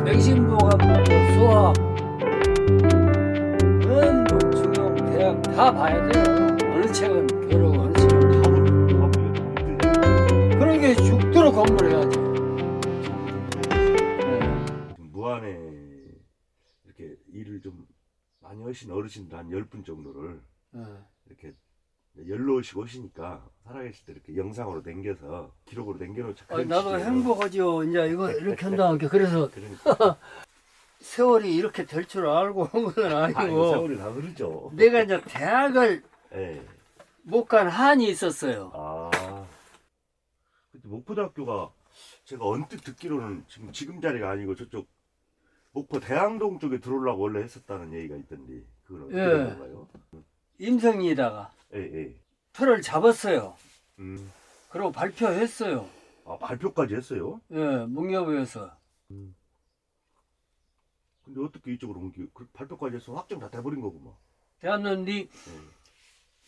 맹신보감부터 수학, 전부 중용, 대학 다 봐야 돼요. 어느 책은 겨루고 어느 책은 그런 게 죽도록 공부를 해야지. 지금 무안에 이렇게 일을 좀 많이 하신 어르신들 한 10분 정도를 이렇게 연로오시고 오시니까 살아계실 때 이렇게 영상으로 남겨서 기록으로 남겨놓자. 나도 행복하죠. 이제 이거 이렇게 한다는 게. 그래서 그러니까. 세월이 이렇게 될 줄 알고 온 건 아니고 세월이 다 흐르죠. 내가 이제 대학을 예. 못 간 한이 있었어요. 그때 목포대학교가 제가 언뜻 듣기로는 지금 자리가 아니고 저쪽 목포 대항동 쪽에 들어오려고 원래 했었다는 얘기가 있던데 그건 어떻게 된 건가요? 임성리에다가 예. 틀을 잡았어요. 음. 그리고 발표했어요. 발표까지 했어요? 예, 문교부에서. 근데 어떻게 이쪽으로 그 발표까지 해서 확정 다 돼버린 거구만. 되었는데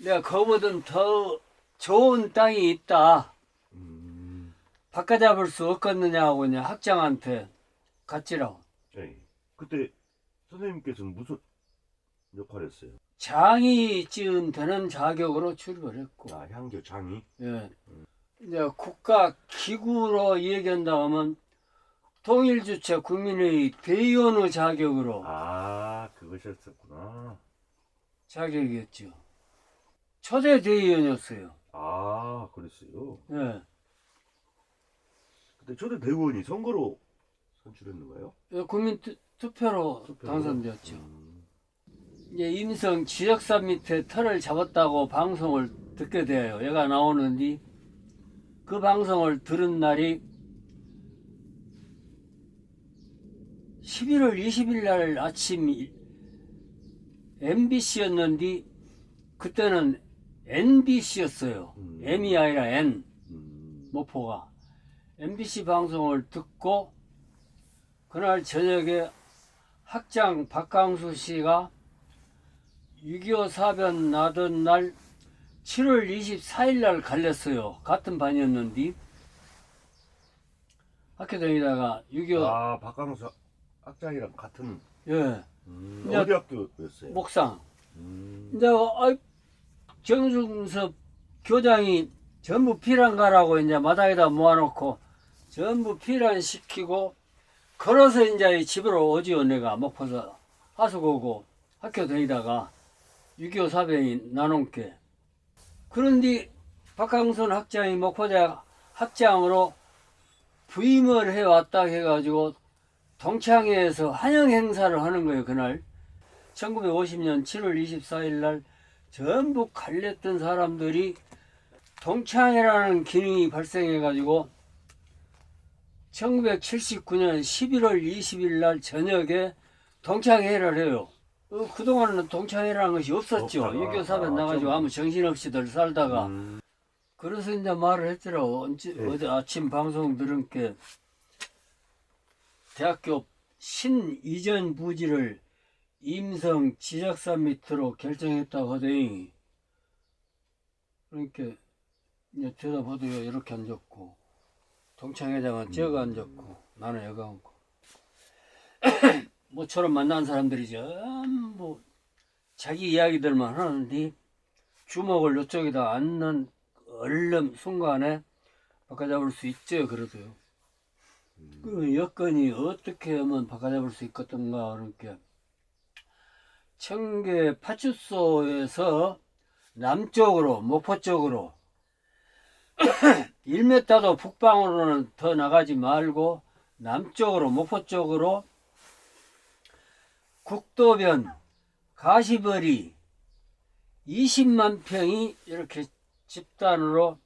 내가 거보다 더 좋은 땅이 있다. 바꿔잡을 수 없겠느냐고 그냥 학장한테 갔지라고. 예. 그때 선생님께서는 무슨 역할을 했어요? 장이쯤 되는 자격으로 출입을 했고. 향교 장이? 예. 이제 국가 기구로 얘기한다 하면 통일주체 국민의 대의원의 자격으로. 그것이었었구나. 자격이었죠. 초대 대의원이었어요. 그랬어요. 예. 그때 초대 대의원이 선거로 선출했는가요? 국민 투표로 당선되었죠. 이제 임성 지역산 밑에 털을 잡았다고 방송을 듣게 돼요. 얘가 나오는데 그 방송을 들은 날이 11월 20일 날 아침 MBC였는데 그때는 NBC였어요. M이 아니라 N. 목포가. MBC 방송을 듣고 그날 저녁에 학장 박강수 씨가 6.25 사변 나던 날 7월 24일 날 갈렸어요. 같은 반이었는데 학교 다니다가 6.25 박강수 학장이랑 같은. 예. 어디 학교였어요? 목상. 이제 정승섭 교장이 전부 피란가라고 이제 마당에다 모아놓고 전부 피란 시키고 걸어서 이제 집으로 오지요. 내가 목포서 하숙 오고 학교 다니다가 6.25 사변이 나놓은 게. 그런데 박강순 학장이 목포대학 학장으로 부임을 해왔다 해가지고 동창회에서 환영 행사를 하는 거예요. 그날 1950년 7월 24일 날 전부 갈렸던 사람들이 동창회라는 기능이 발생해가지고 1979년 11월 20일 날 저녁에 동창회를 해요. 그동안은 동창회라는 것이 없었죠. 6.25 사변 나가지고 아무 정신없이들 살다가. 그래서 이제 말을 했더라고. 어제 아침 방송 들은 게 대학교 신이전 부지를 임성 지적산 밑으로 결정했다고 하더니 그러니까 이제 들여다보도 이렇게 앉았고 동창회장은 저가 앉았고 나는 여가 앉고 모처럼 만난 사람들이 전부 자기 이야기들만 하는데 주먹을 이쪽에다 앉는 얼른 순간에 바꿔잡을 수 있죠. 그러도요. 그 여건이 어떻게 하면 바꿔잡을 수 있겠던가. 그러니까 청계 파출소에서 남쪽으로 목포 쪽으로 1m도 북방으로는 더 나가지 말고 남쪽으로 목포 쪽으로 국도변 가시벌이 20만 평이 이렇게 집단으로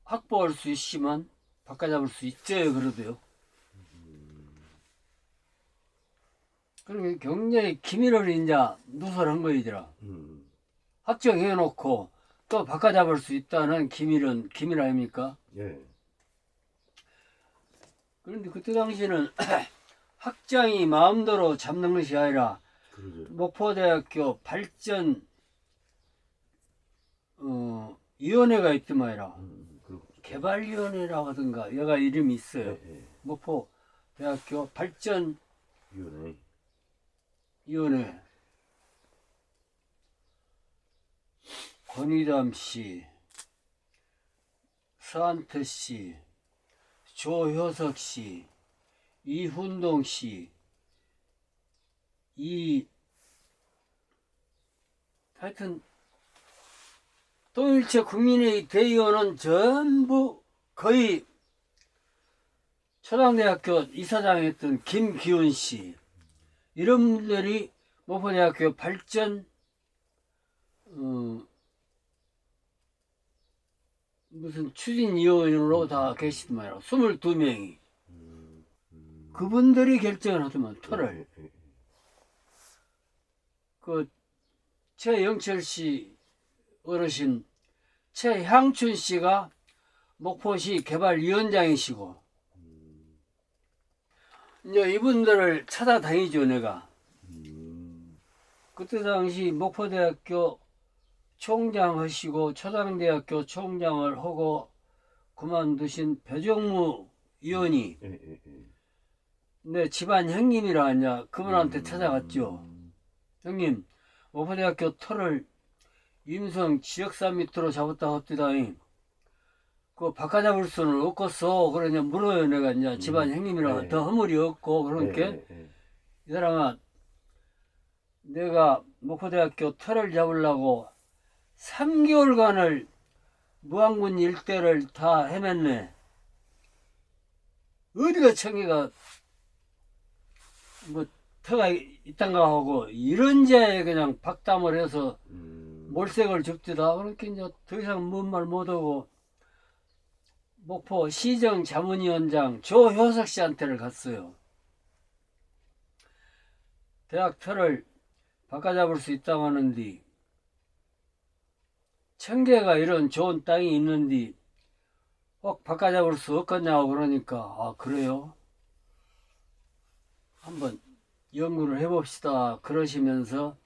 확보할 수 있으면 바꿔잡을 수 있어요. 그러도요. 그리고 굉장히 기밀을 이제 누설한 거이더라. 확정해놓고 또 바꿔잡을 수 있다는 기밀은 기밀 아닙니까? 예. 그런데 그때 당시에는 학장이 마음대로 잡는 것이 아니라 그러죠. 목포대학교 발전 위원회가 있더만이라. 개발위원회라고 하던가 얘가 이름이 있어요. 목포 대학교 발전위원회 위원회. 권희담 씨, 서한태 씨, 조효석 씨, 이훈동 씨, 하여튼 통일체 국민의 대의원은 전부 거의 초당대학교 이사장했던 김기훈 씨, 이런 분들이 목포대학교 발전 무슨 추진위원으로 다 계시더만요. 22명이. 그분들이 결정을 하더만, 터를. 그, 최영철 씨 어르신, 최향춘 씨가 목포시 개발위원장이시고, 이제 이분들을 찾아다니죠, 내가. 그때 당시 목포대학교 총장 하시고 초당대학교 총장을 하고 그만두신 배정무 의원이 내 집안 형님이라 이제 그분한테 찾아갔죠. 형님, 목포대학교 터를 임성 지역사 밑으로 잡았다 합디다잉. 그 바꿔잡을 수는 없겠어. 그러냐 물어요. 내가 이제 집안 형님이라 더 허물이 없고 그러니까 이 사람아, 내가 목포대학교 터를 잡으려고 3개월간을 무안군 일대를 다 헤맸네. 어디가 청계가 뭐 터가 있단가 하고 이런 자에 그냥 박담을 해서 몰색을 줍디다. 그러니까 이제 더 이상 뭔 말 못하고 목포 시정 자문위원장 조효석 씨한테를 갔어요. 대학 터를 바꿔잡을 수 있다고 하는데 청계가 이런 좋은 땅이 있는데 꼭 바꿔잡을 수 없겠냐고 그러니까 아 그래요? 한번 연구를 해봅시다 그러시면서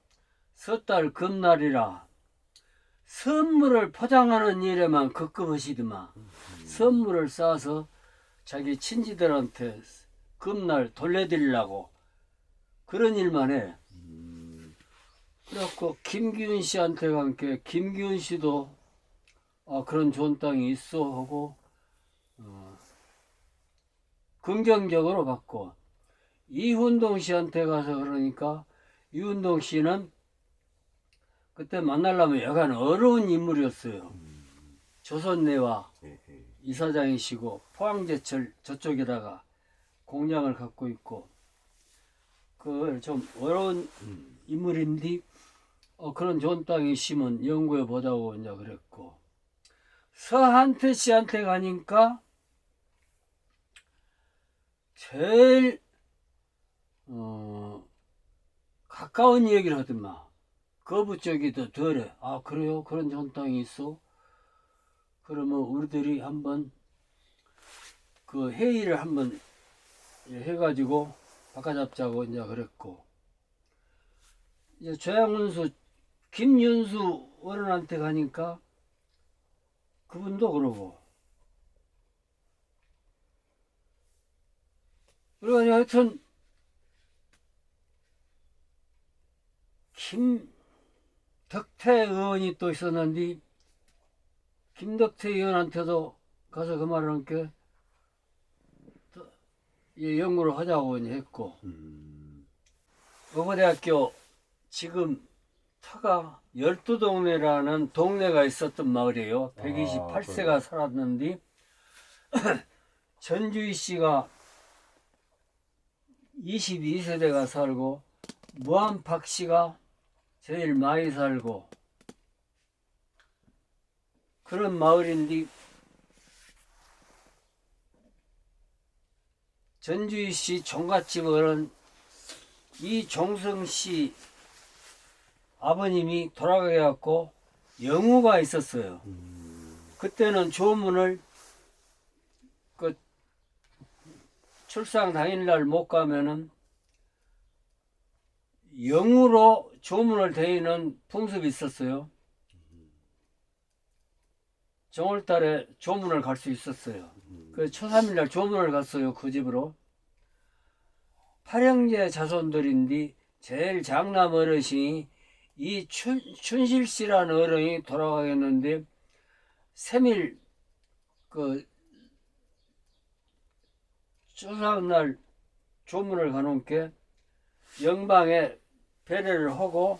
섣달 금날이라 선물을 포장하는 일에만 급급하시더만 선물을 싸서 자기 친지들한테 금날 돌려드리려고 그런 일만 해. 그래갖고 김기훈 씨한테 함께 김기훈 씨도 그런 좋은 땅이 있어 하고 긍정적으로 받고 이훈동 씨한테 가서 그러니까 이훈동 씨는 그때 만나려면 약간 어려운 인물이었어요. 조선내와 이사장이시고 포항제철 저쪽에다가 공장을 갖고 있고 그 좀 어려운 인물인데 그런 좋은 땅이 있으면 연구해 보자고 이제 그랬고 서한태 씨한테 가니까 제일 가까운 얘기를 하더만 거부 쪽이 더 덜해. 아 그래요? 그런 좋은 땅이 있어? 그러면 우리들이 한번 그 회의를 한번 해가지고 바꿔잡자고 이제 그랬고 이제 조양훈수 김윤수 어른한테 가니까 그분도 그러고 그리고 하여튼 김덕태 의원이 또 있었는데 김덕태 의원한테도 가서 그 말을 하니까 연구를 하자고 했고 목포대학교 지금 터가 12동네라는 동네가 있었던 마을이에요. 128세가 살았는데 전주희 씨가 22세대가 살고 무한박 씨가 제일 많이 살고 그런 마을인데 전주희 씨 종갓집 어른 이종성 씨 아버님이 돌아가게 갖고 영우가 있었어요. 그때는 조문을 그 출상 당일날 못 가면은 영우로 조문을 대이는 풍습이 있었어요. 정월달에 조문을 갈 수 있었어요. 그래서 초 3일날 조문을 갔어요. 그 집으로. 팔형제 자손들인데 제일 장남 어르신이 이 춘실 씨라는 어른이 돌아가겠는데 생일 그 추석날 조문을 가놓게 영방에 배례를 하고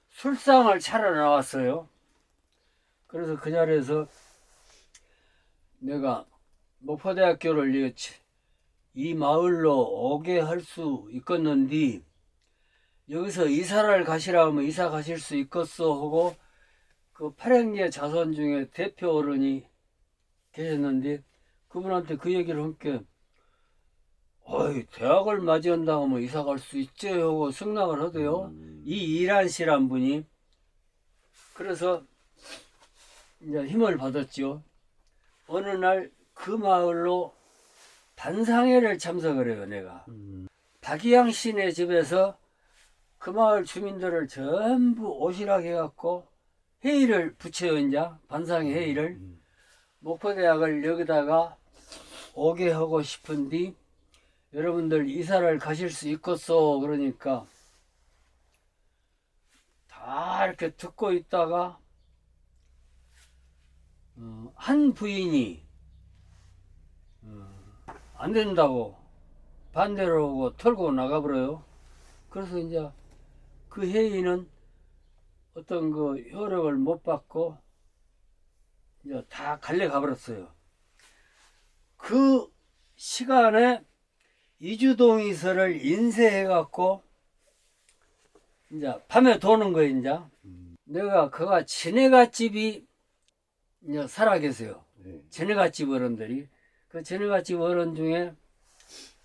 술상을 차려 나왔어요. 그래서 그 자리에서 내가 목포대학교를 이 마을로 오게 할 수 있겠는데 여기서 이사를 가시라 하면 이사 가실 수 있겠어 하고 그 팔형제 자손 중에 대표 어른이 계셨는데 그분한테 그 얘기를 함께 어이 대학을 맞이한다고 하면 이사 갈 수 있지 하고 승낙을 하대요. 이 이란 씨란 분이. 그래서 이제 힘을 받았죠. 어느 날 그 마을로 반상회를 참석을 해요. 내가 박이양 씨네 집에서 그 마을 주민들을 전부 오시라고 해갖고 회의를 붙여요. 이제 반상회 회의를. 목포대학을 여기다가 오게 하고 싶은데 여러분들 이사를 가실 수 있겠어. 그러니까 다 이렇게 듣고 있다가 한 부인이 안 된다고 반대로 하고 털고 나가버려요. 그래서 이제 그 회의는 어떤 그 효력을 못 받고 이제 다 갈래 가버렸어요. 그 시간에 이주동이서를 인쇄해갖고 이제 밤에 도는 거예요. 이제 내가 그가 지네갓집이 이제 살아계세요. 지네갓집 어른들이. 그 지네갓집 어른 중에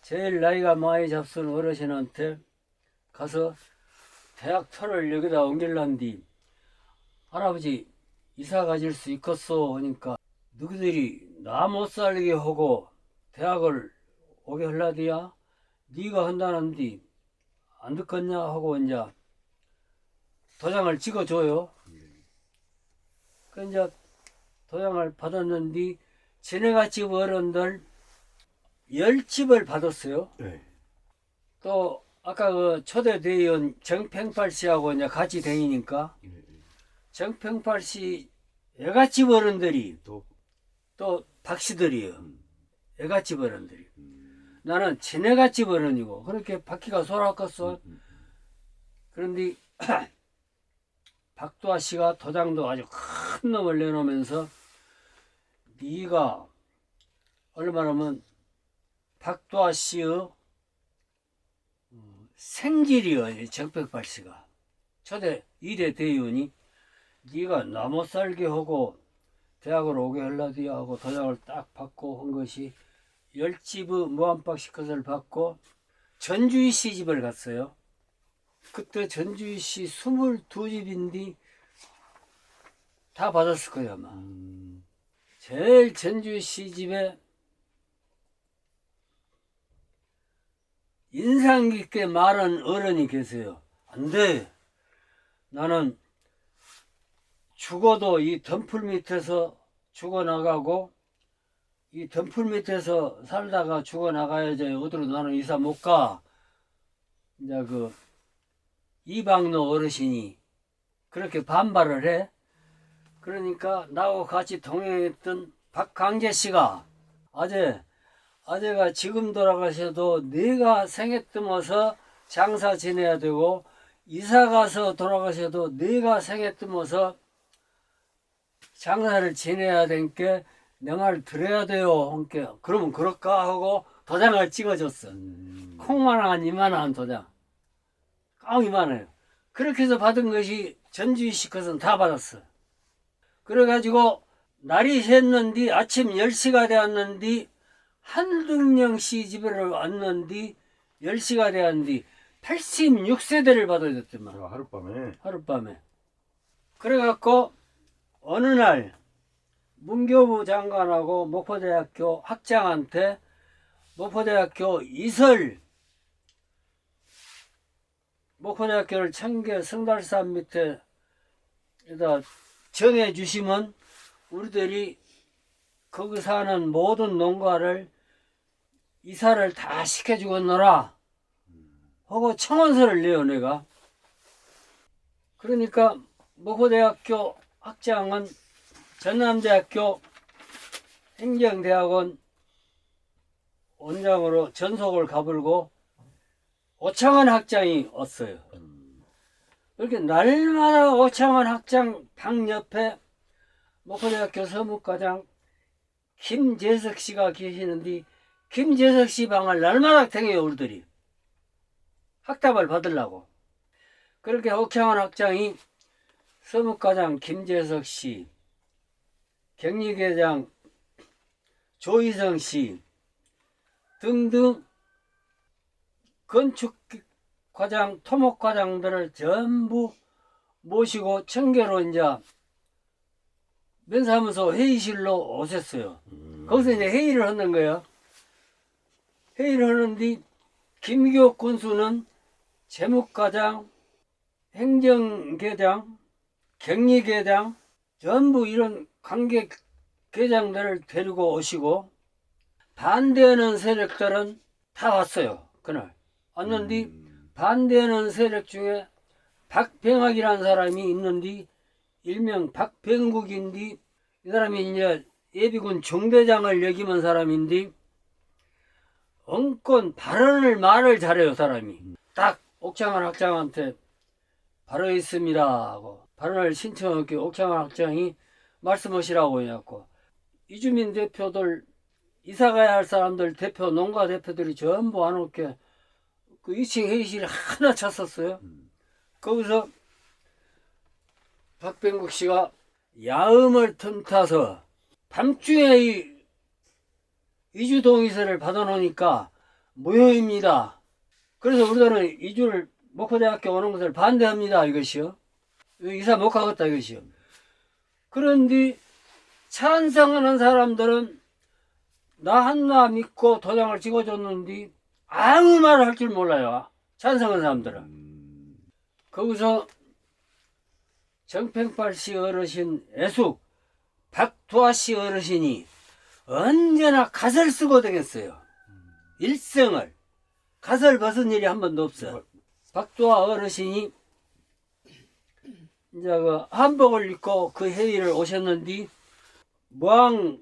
제일 나이가 많이 잡순 어르신한테 가서 대학 터를 여기다 옮길란디 할아버지 이사 가질 수 있겠소 하니까 너희들이 나 못 살게 하고 대학을 오게 할라디야 네가 한다는디 안 듣겠냐 하고 이제 도장을 찍어줘요. 그 이제 도장을 받았는데 지네갓집 어른들 10집을 받았어요. 네. 또 아까 그 초대 대의원 정팽팔 씨하고 이제 같이 다니니까 정팽팔 씨 애갓집 어른들이 또 박씨들이에요. 애갓집 어른들이. 나는 지네갓집 어른이고 그렇게 바퀴가 솔았겠어. 그런데 박도아 씨가 도장도 아주 큰 놈을 내놓으면서 네가 얼마나면 박도아 씨의 생질이요. 정백발 씨가 초대 2대 대의원이 네가 나 못 살게 하고 대학을 오게 하려디야 하고 도장을 딱 받고 한 것이 10집의 무한박씨 것을 받고 전주희 씨 집을 갔어요. 그때 전주희 씨 22집인데 다 받았을 거예요 아마. 제일 전주희 씨 집에 인상 깊게 말한 어른이 계세요. 안 돼. 나는 죽어도 이 덤풀 밑에서 죽어나가고 이 덤풀 밑에서 살다가 죽어나가야지 어디로 나는 이사 못 가. 이제 그 이방로 어르신이 그렇게 반발을 해. 그러니까 나하고 같이 동행했던 박강재 씨가 아재가 지금 돌아가셔도 네가 생애 뜸어서 장사 지내야 되고 이사 가서 돌아가셔도 네가 생애 뜸어서 장사를 지내야 되니까 내 말 들어야 돼요. 함께 그러면 그럴까 하고 도장을 찍어줬어. 콩만한 이만한 도장. 깡 이만해요. 그렇게 해서 받은 것이 전주희 씨 것은 다 받았어. 그래가지고 날이 샜는데 아침 10시가 되었는데 한등령 씨 집에를 왔는데 10시가 되었는데 86세대를 받아줬더만. 하룻밤에. 그래갖고 어느 날 문교부 장관하고 목포대학교 학장한테 목포대학교 이설 목포대학교를 청계 성달산 밑에다 정해 주시면 우리들이 거기 사는 모든 농가를 이사를 다 시켜주겠노라 하고 청원서를 내요 내가. 그러니까 목포대학교 학장은 전남대학교 행정대학원 원장으로 전속을 가불고 오창환 학장이 왔어요. 이렇게 날마다 오창환 학장 방 옆에 목포대학교 서무과장 김재석 씨가 계시는데 김재석 씨 방을 날마다 댕겨요 우리들이. 학답을 받으려고. 그렇게 오창환 학장이 서무과장 김재석 씨, 격리계장 조희성 씨 등등 건축과장, 토목과장들을 전부 모시고 청계로 이제 면사무소 회의실로 오셨어요. 거기서 이제 회의를 하는 거예요. 회의를 하는데 김기옥 군수는 재무과장, 행정계장, 격리계장 전부 이런 관계계장들을 데리고 오시고 반대하는 세력들은 다 왔어요. 그날 왔는데 반대하는 세력 중에 박병학이라는 사람이 있는데 일명 박병국인데 이 사람이 이제 예비군 중대장을 역임한 사람인데 엉권 발언을 말을 잘해요 사람이. 딱 옥창환 학장한테 발언 있습니다 하고 발언을 신청했고 옥창환 학장이 말씀하시라고 해갖고 이주민 대표들 이사가야 할 사람들 대표 농가 대표들이 전부 안 올게 그 2층 회의실에 하나 찼었어요. 거기서 박병국 씨가 야음을 틈타서 밤중에 이 이주동의서를 받아놓으니까 무효입니다. 그래서 우리들은 이주를 목포대학교 오는 것을 반대합니다 이것이요. 이사 못 가겠다 이것이요. 그런데 찬성하는 사람들은 나 하나 믿고 도장을 찍어줬는데 아무 말을 할 줄 몰라요. 찬성하는 사람들은. 거기서 정평팔 씨 어르신 애숙 박두아 씨 어르신이 언제나 갓을 쓰고 다녔어요. 일생을 갓을 벗은 일이 한 번도 없어. 박두아 어르신이 이제 그 한복을 입고 그 회의를 오셨는데 무항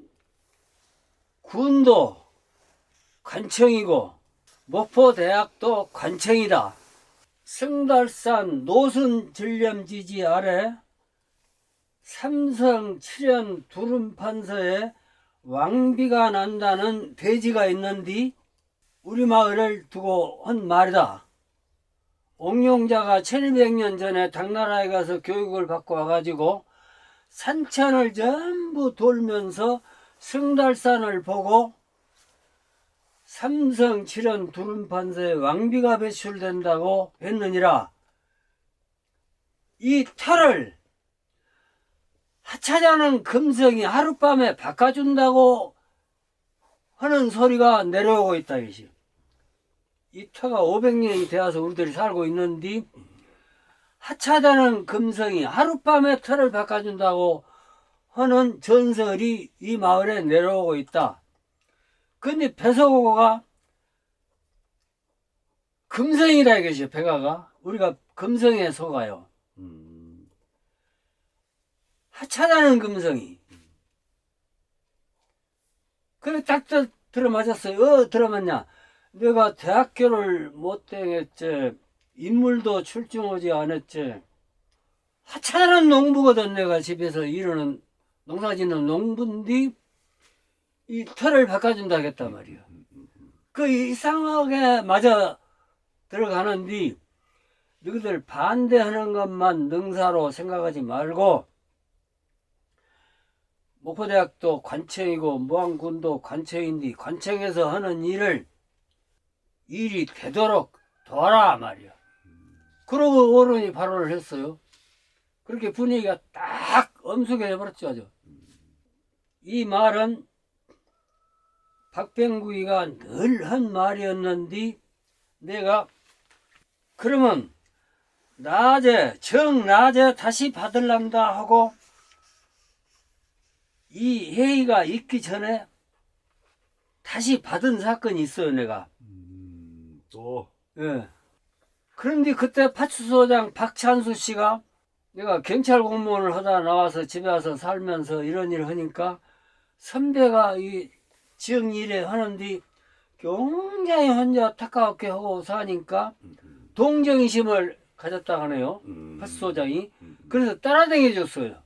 군도 관청이고 목포대학도 관청이다. 승달산 노순전렴지지 아래 삼성 7년 두름판서에 왕비가 난다는 대지가 있는데 우리 마을을 두고 한 말이다. 옥룡자가 1200년 전에 당나라에 가서 교육을 받고 와가지고 산천을 전부 돌면서 승달산을 보고 삼성 7년 두름판서에 왕비가 배출된다고 했느니라. 이 터를 하차자는 금성이 하룻밤에 바꿔준다고 하는 소리가 내려오고 있다. 이것이. 이 터가 500년이 되어서 우리들이 살고 있는데 하차자는 금성이 하룻밤에 터를 바꿔준다고 하는 전설이 이 마을에 내려오고 있다. 근데 배서고가 금성이다 이것이. 배가가 우리가 금성에 속아요. 하차자는 금성이. 그래 딱 들어맞았어요. 들어맞냐. 내가 대학교를 못 다녔지. 인물도 출중하지 않았지. 하차자는 농부거든. 내가 집에서 일하는 농사짓는 농부인데 이 터를 바꿔준다 했단 말이야. 그 이상하게 맞아 들어가는데 너희들 반대하는 것만 능사로 생각하지 말고 목포대학도 관청이고 무항군도 관청인데 관청에서 하는 일이 되도록 도와라 말이야. 그러고 어른이 발언을 했어요. 그렇게 분위기가 딱 엄숙해져 버렸죠. 아주. 이 말은 박병국이가 늘 한 말이었는데 내가 그러면 낮에 다시 받을란다 하고 이 회의가 있기 전에 다시 받은 사건이 있어요. 내가 또 예. 그런데 그때 파출소장 박찬수 씨가 내가 경찰 공무원을 하다 나와서 집에 와서 살면서 이런 일을 하니까 선배가 이 지역 일에 하는데 굉장히 혼자 타깝게 하고 사니까 동정심을 가졌다 하네요. 파출소장이. 그래서 따라다녀 줬어요.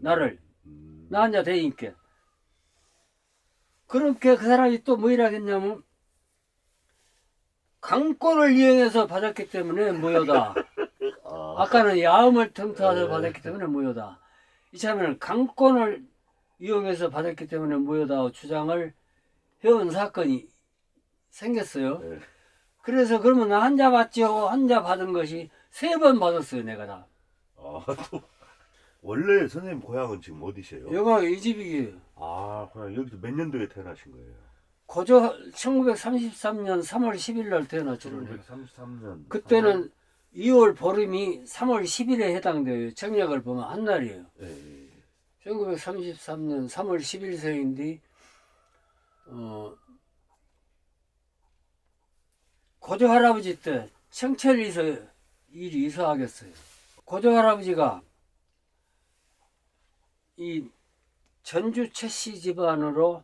나를. 나 혼자 되니까. 그렇게 그 사람이 또 뭐이라 했냐면 강권을 이용해서 받았기 때문에 무효다. 아까는 야음을 틈타서 받았기 때문에 무효다. 이참에는 강권을 이용해서 받았기 때문에 무효다 주장을 해온 사건이 생겼어요. 네. 그래서 그러면 나 한자 받지 하고 한자 받은 것이 3번 받았어요. 내가 다. 또 원래 선생님 고향은 지금 어디세요? 여가 이 집이에요. 고향 여기서 몇 년도에 태어나신 거예요? 고조 1933년 3월 10일 날 태어났죠. 1933년. 그때는 2월 보름이 3월 10일에 해당돼요. 정력을 보면 한 날이에요. 네. 1933년 3월 10일생인데 고조 할아버지 때 청천리에서 일이 이사하겠어요. 고조 할아버지가 이 전주 최씨 집안으로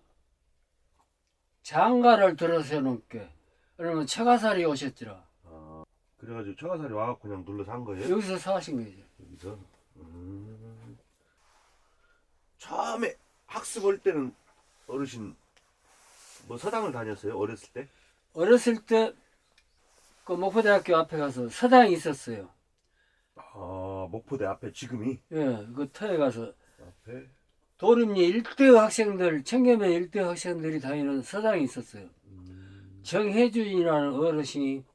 장가를 들어서 놓게 그러면 처가살이 오셨더라. 그래가지고 처가살이 와갖고 그냥 눌러 산 거예요? 여기서 사신 거죠. 여기서? 처음에 학습할 때는 어르신 뭐 서당을 다녔어요? 어렸을 때? 어렸을 때 그 목포대학교 앞에 가서 서당이 있었어요. 목포대 앞에 지금이? 예, 그 터에 가서 앞에? 도림리 일대 학생들, 청계면 일대 학생들이 다니는 서당이 있었어요. 정혜준이라는 어르신이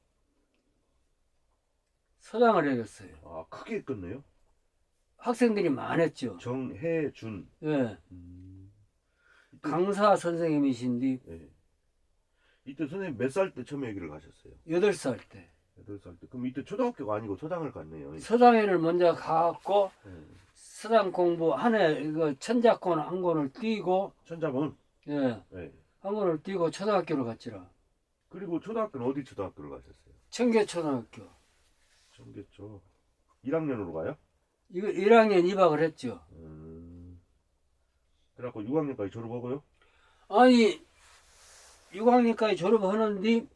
서당을 해줬어요. 크게 끊네요? 학생들이 많았죠. 정혜준. 예. 강사 선생님이신데 예. 이때 선생님 몇 살 때 처음 여기를 가셨어요? 8살 때 8살 때. 그럼 이때 초등학교가 아니고 서당을 갔네요. 서당에를 먼저 가고 예. 서당 공부 한 해 이거 천자권 한 권을 띄고 천자문. 예, 예. 한 권을 띄고 초등학교를 갔지라. 그리고 초등학교는 어디 초등학교를 가셨어요? 청계초등학교. 청계초. 1학년으로 가요? 이거 1학년 입학을 했죠. 그래갖고 6학년까지 졸업하고요? 아니 6학년까지 졸업하는데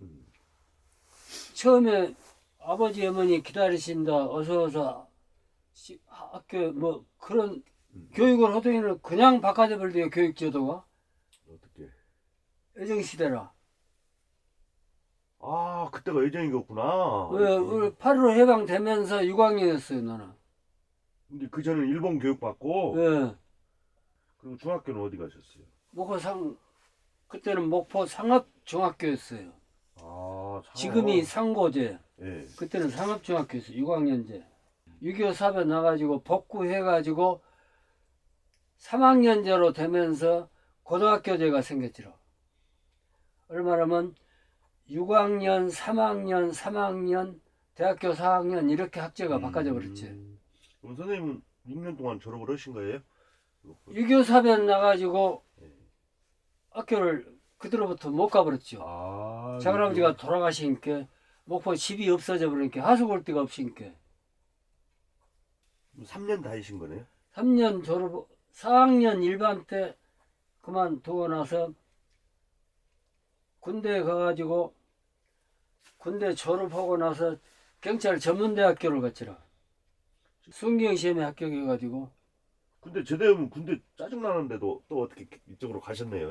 처음에 아버지 어머니 기다리신다 어서 학교 뭐 그런 교육을 하더니는 그냥 바꿔져 버려요. 교육제도가 어떻게? 애정시대라. 그때가 예정이었구나. 왜 8.15 해방되면서 6학년이었어요 나는. 근데 그 전에 일본 교육 받고. 예. 그리고 중학교는 어디 가셨어요? 그때는 목포 상업중학교였어요. 지금이 상고제. 예. 그때는 상업중학교였어요. 6학년제. 6.25 사변 나가지고 복구해가지고 3학년제로 되면서 고등학교제가 생겼지로. 얼마냐면 6학년, 3학년, 3학년, 대학교 4학년 이렇게 학제가 바꿔져 버렸지. 그럼 선생님은 6년 동안 졸업을 하신 거예요? 6.25 사변 나가지고 학교를 그대로부터 못 가버렸죠. 작은아버지가 돌아가시니까 목포 집이 없어져 버리니까 하수 볼 데가 없으니까 3년 다니신 거네요? 3년 졸업 4학년 일반 때 그만두고 나서 군대 가가지고 군대 졸업하고 나서 경찰 전문대학교를 갔지라. 순경시험에 합격해가지고. 근데 제대하면 군대 짜증나는데도 또 어떻게 이쪽으로 가셨네요.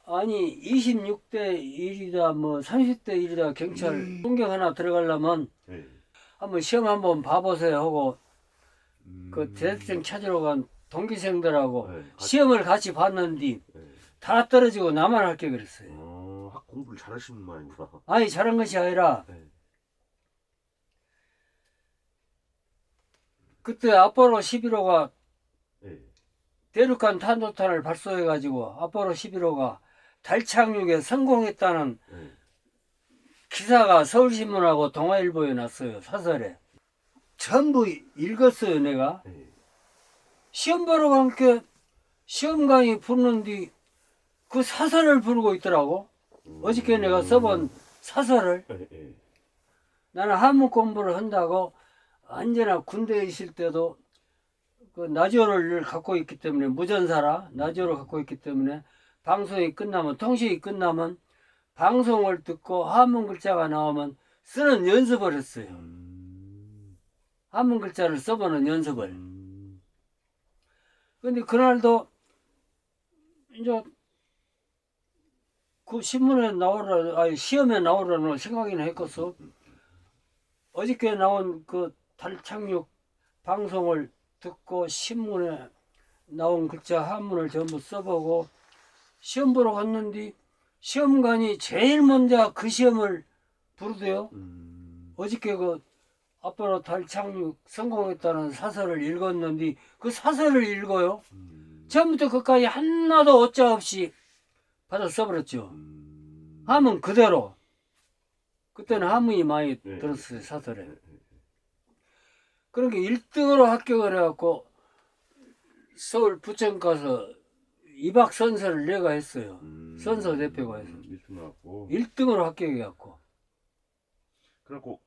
아니 26대 1이다 뭐 30대 1이다 경찰 순경 하나 들어가려면 네. 한번 시험 한번 봐보세요 하고 그 대학생 찾으러 간 동기생들하고 시험을 같이 봤는데 다 떨어지고 나만 합격을 했어요. 학 공부를 잘하시는 모양이구나. 아니 잘한 것이 아니라 그때 아폴로 11호가 대륙간 탄도탄을 발사해가지고 아폴로 11호가 달 착륙에 성공했다는 기사가 서울신문하고 동아일보에 났어요. 사설에. 전부 읽었어요 내가. 시험 보러 가니까 시험관이 부르는데 그 사설을 부르고 있더라고. 어저께 내가 써본 사설을. 나는 한문 공부를 한다고 언제나 군대에 있을 때도 그 라디오를 갖고 있기 때문에 무전사라 라디오를 갖고 있기 때문에 방송이 끝나면 통신이 끝나면 방송을 듣고 한문 글자가 나오면 쓰는 연습을 했어요. 한문 글자를 써보는 연습을. 근데 그날도 이제 그 신문에 나오라, 아니 시험에 나오라는 생각이나 했겠어. 어저께 나온 그 달 착륙 방송을 듣고 신문에 나온 글자 한문을 전부 써보고 시험 보러 갔는데 시험관이 제일 먼저 그 시험을 부르대요. 어저께 그 아빠로 달 착륙 성공했다는 사설을 읽었는데 그 사설을 읽어요. 처음부터 끝까지 하나도 어짜 없이 받아 써버렸죠. 한문 그대로. 그때는 한문이 많이 들었어요, 사설에. 그러니까 1등으로 합격을 해갖고 서울 부천 가서 2박 선서를 내가 했어요. 선서 대표가 해서. 1등으로 합격해갖고. 그래갖고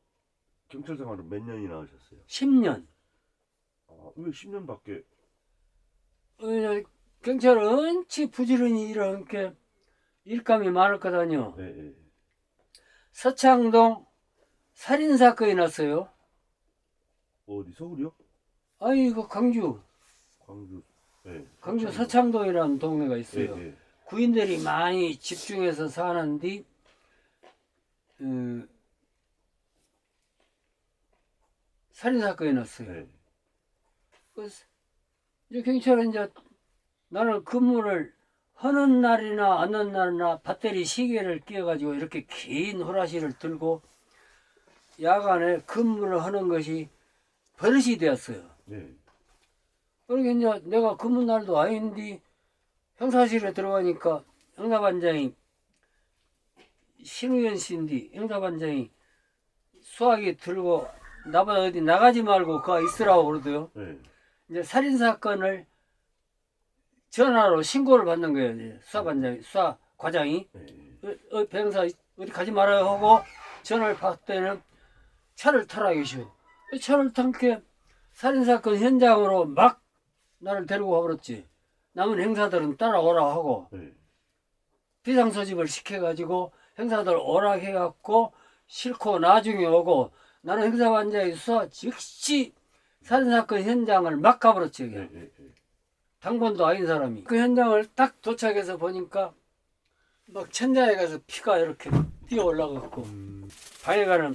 경찰 생활을 몇 년이나 하셨어요? 10년. 왜 10년밖에? 경찰은 언치 부지런히 일하는 게 일감이 많을 거다뇨. 네. 서창동 살인사건이 났어요. 어디 서울이요? 아니 이거 광주. 광주. 네. 광주 서창동이라는 동네가 있어요. 네. 구인들이 많이 집중해서 사는데 살인사건이 났어요. 네. 그래서 이제 경찰은 이제 나는 근무를 하는 날이나 안 하는 날이나 배터리 시계를 끼워가지고 이렇게 긴 후라시를 들고 야간에 근무를 하는 것이 버릇이 되었어요. 네. 그러니까 이제 내가 근무 날도 아닌데 형사실에 들어가니까 형사반장이 신우현 씨인데 형사반장이 수화기 들고 나보다 어디 나가지 말고 가 있으라고 그러대요. 네. 이제 살인사건을 전화로 신고를 받는 거예요. 이제 수사반장이, 수사과장이. 네. 배영사 어디 가지 말아요 하고 전화를 받을 때는 차를 타라 계셔. 차를 탄게 살인사건 현장으로 막 나를 데리고 와버렸지. 남은 행사들은 따라오라 하고 네. 비상소집을 시켜가지고 행사들 오락해갖고 싫고 나중에 오고 나는 행사반장이 수사 즉시 살인사건 현장을 막 가버렸지. 네. 당번도 아닌 사람이 그 현장을 딱 도착해서 보니까 막 천장에 가서 피가 이렇게 뛰어 올라갔고 방에 가는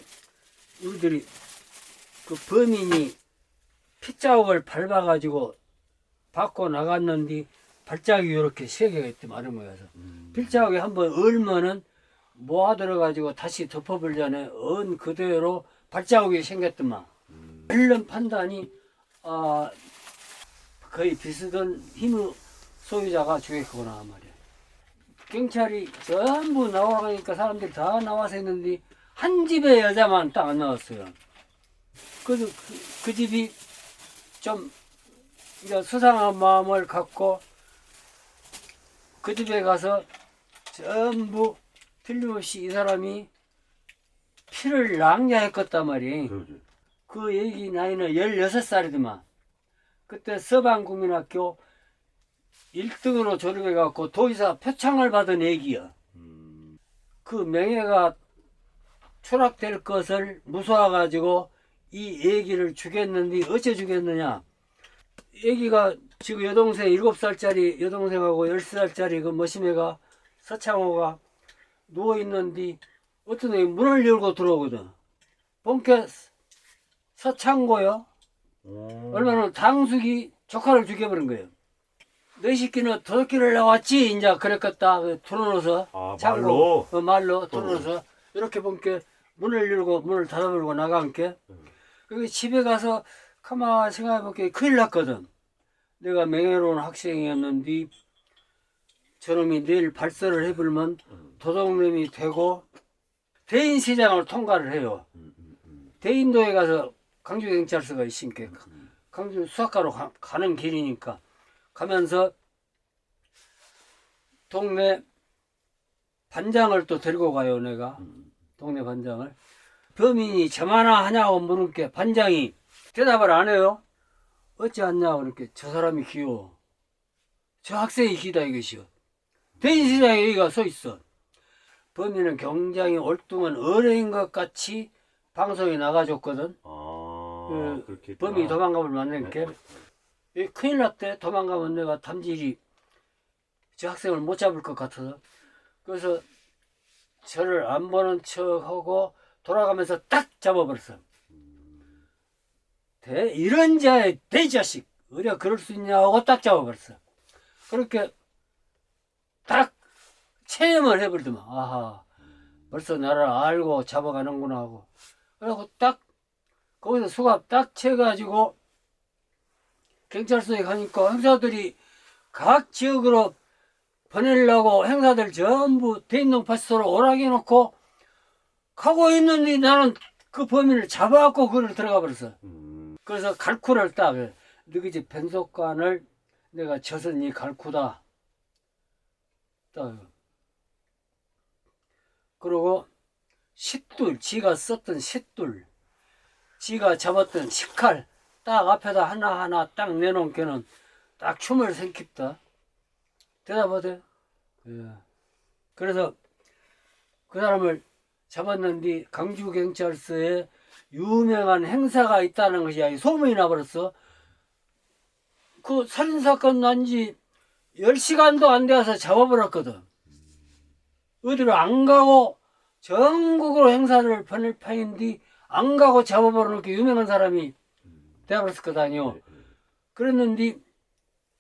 우리들이 그 범인이 핏자국을 밟아가지고 밖으로 나갔는데 발자국이 이렇게 세 개가 있대 마른 모여서 핏자국이 한번 얼면은 모아들어가지고 다시 덮어보려네 언 그대로 발자국이 생겼더만 얼른 판단이 거의 비슷한 힘의 소유자가 죽였구나 말이야. 경찰이 전부 나와가니까 사람들이 다 나와서 했는데 한 집의 여자만 딱 안 나왔어요. 그래서 그 집이 좀 이제 수상한 마음을 갖고 그 집에 가서 전부 틀림없이 이 사람이 피를 낭자했겠단 말이에요. 그러죠. 그 얘기 나이는 16살이더만. 그때 서방국민학교 1등으로 졸업해갖고 도의사 표창을 받은 애기야. 그 명예가 추락될 것을 무서워가지고 이 애기를 죽였는데 어째 죽였느냐. 애기가 지금 여동생 7살짜리 여동생하고 10살짜리 그 머시매가 서창호가 누워있는데 어떤 애기 문을 열고 들어오거든. 본캐 서창고요. 얼마나 당숙이 조카를 죽여버린 거예요. 너 새끼는 도둑길을 나왔지? 이제 그랬겠다. 들어놓아서 말로? 말로 들어놓아서 이렇게 본게 문을 열고 문을 닫아버리고 나간 게 그 집에 가서 가만 생각해볼게 큰일 났거든. 내가 명예로운 학생이었는데 저놈이 내일 발설을 해불면 도둑놈이 되고 대인시장을 통과를 해요. 대인도에 가서 광주경찰서가 있으니까 광주 수학가로 가는 길이니까 가면서 동네 반장을 또 데리고 가요. 내가 동네 반장을 범인이 저마나 하냐고 물으니까 반장이 대답을 안 해요. 어찌 않냐고 그러니까 저 사람이 기워. 저 학생이 기다 이것이요. 대인시장에 여기가 서 있어. 범인은 굉장히 옳뚱한 어른인 것 같이 방송에 나가줬거든. 그렇게 범인이 도망가면 만나니까. 네. 큰일 났대. 도망가면 내가 담질이 저 학생을 못 잡을 것 같아서. 그래서 저를 안 보는 척하고 돌아가면서 딱 잡아버렸어. 이런 자의 대자식 어려 그럴 수 있냐고 딱 잡아버렸어. 그렇게 딱 체험을 해버리더만. 아하, 벌써 나를 알고 잡아가는구나 하고. 그래갖고 딱 거기서 수갑 딱 채가지고 경찰서에 가니까 행사들이 각 지역으로 보내려고 행사들 전부 대인동파스토로 오락해 놓고 가고 있는데 나는 그 범인을 잡아갖고 그를 들어가 버렸어. 그래서 갈쿠를 딱 너희 집 변속관을 내가 젖은 이 갈쿠다. 딱. 그리고 식둘, 지가 썼던 식둘, 지가 잡았던 식칼 딱 앞에다 하나하나 딱 내놓은 게는 딱 춤을 생깁다. 대답하대. 예. 그래서 그 사람을 잡았는데 강주경찰서에 유명한 행사가 있다는 것이 소문이 나버렸어. 그 살인사건 난 지 10시간도 안 되어서 잡아버렸거든. 어디로 안 가고 전국으로 행사를 보낼 판인데 안 가고 잡아버리는 유명한 사람이 되어버렸을 거다니요. 그랬는데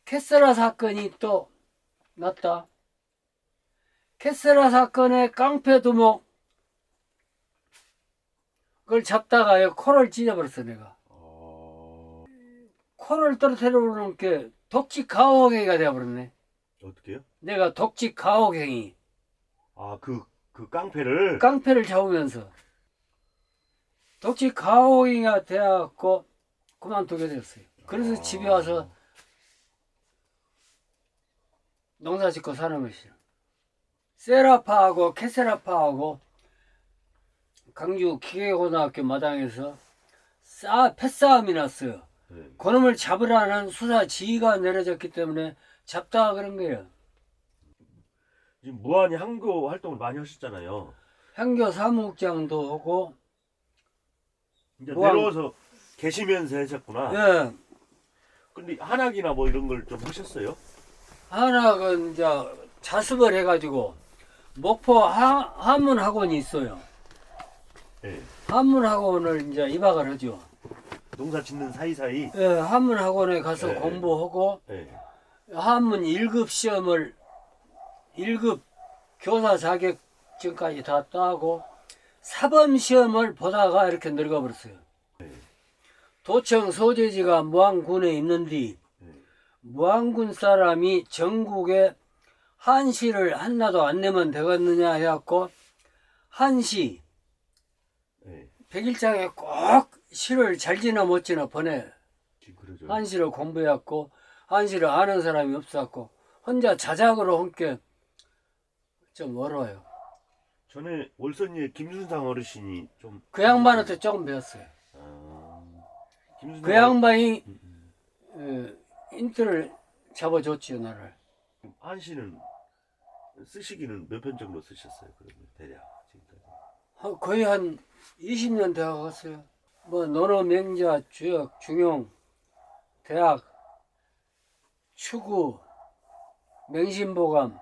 캐슬라 사건이 또 났다. 캐슬라 사건의 깡패 두목 그걸 잡다가 코를 찢어버렸어 내가. 코를 떨어뜨려 버리는 게 독직 가혹행위가 되어버렸네. 어떻게요? 내가 독직 가혹행위. 그 깡패를 깡패를 잡으면서 독직 가혹행위가 되어갖고 그만두게 됐어요. 그래서 집에 와서 농사 짓고 사는 것이죠. 세라파하고 캐세라파하고 강주 기계고등학교 마당에서 패싸움이 났어요. 그놈을 잡으라는 수사 지휘가 내려졌기 때문에 잡다가 그런 거예요. 지금 무한히 항교 활동을 많이 하셨잖아요. 향교 사무국장도 하고 이제 내려와서 계시면서 하셨구나. 예. 근데 한학이나 뭐 이런 걸 좀 하셨어요? 한학은 이제 자습을 해가지고 목포 한문학원이 있어요. 네. 한문학원을 이제 입학을 하죠. 농사 짓는 사이사이. 예, 한문학원에 가서 네. 공부하고 네. 한문 1급 시험을 1급 교사 자격증까지 다 따고 사범 시험을 보다가 이렇게 늙어버렸어요. 네. 도청 소재지가 무안군에 있는데 무안군 사람이 전국에 한시를 하나도 안 내면 되겠느냐 해갖고 한시 네. 100일장에 꼭 시를 잘 지나 못 지나 보내. 그러죠. 한시를 공부해갖고 한시를 아는 사람이 없었고 혼자 자작으로 함께 좀 어려워요. 전에 월선리에 김순상 어르신이 좀 그 양반한테 조금 배웠어요. 김순상 그 양반이 인트를 잡아줬지요 나를. 한시는 쓰시기는 몇 편 정도 쓰셨어요? 그러면 대략 지금까지. 거의 한 20년 되어갔어요. 뭐 논어, 명자, 주역, 중용, 대학, 추구, 맹신보감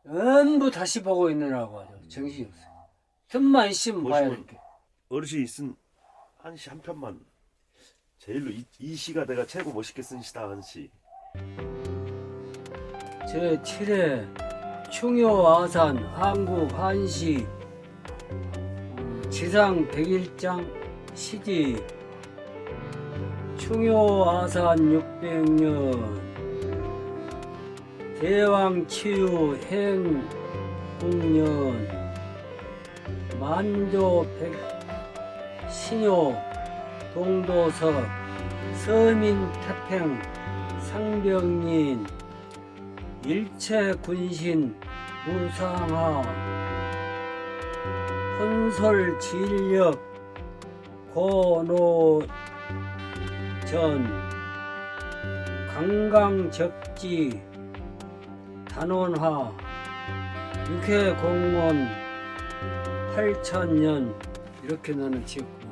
전부 다시 보고 있느라고 하죠. 정신이 없어요. 틈만 있으면 봐야 보시면 될게. 어르신이 쓴 한시 한 편만 제일로 이 시가 내가 최고 멋있게 쓴 시다 한시. 제7회 충효아산 한국 한시 지상 101장 시집 충효아산 600년 대왕치유 행국년 만조 신효 동도석 서민태평 상병린 일체군신 무상하 선솔 진력 고노전 강강적지 단원화 육해공원 8천년 이렇게 나는 지었고